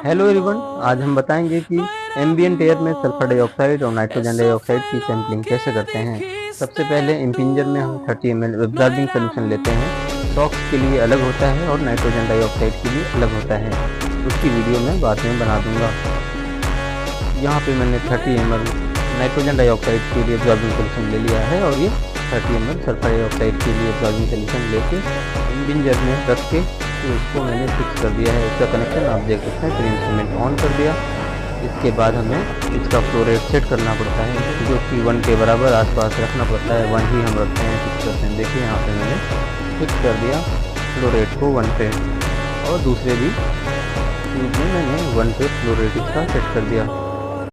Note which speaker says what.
Speaker 1: Hello everyone, आज हम बताएंगे कि एम्बिएंट एयर में सल्फर डाइऑक्साइड और नाइट्रोजन डाइऑक्साइड की सैंपलिंग कैसे करते हैं। सबसे पहले इम्पिंजर में हम 30 ml एब्जॉर्बिंग सोल्यूशन लेते हैं। सॉक्स के लिए अलग होता है और नाइट्रोजन डाइऑक्साइड के लिए अलग होता है। उसकी वीडियो मैं बाद में बना दूंगा। यहाँ पे मैंने 30 ml नाइट्रोजन डाइऑक्साइड के लिए एब्जॉर्बिंग सोल्यूशन ले लिया है और ये 30 ml सल्फर डाइऑक्साइड के लिए एब्जॉर्बिंग सोल्यूशन लेके इम्पिंजर में रख के इसको मैंने फिक्स कर दिया है। इसका कनेक्शन आप देख सकते हैं। फिर इंस्ट्रूमेंट ऑन कर दिया। इसके बाद हमें इसका फ्लो रेट सेट करना पड़ता है, जो कि 1 के बराबर आसपास रखना पड़ता है। 1 ही हम रखते हैं, फिक्स करते हैं। देखिए यहाँ पे मैंने फिक्स कर दिया फ्लो रेट को 1 पे, और दूसरे भी ट्यूब में मैंने 1 पे फ्लो रेट इसका सेट कर दिया।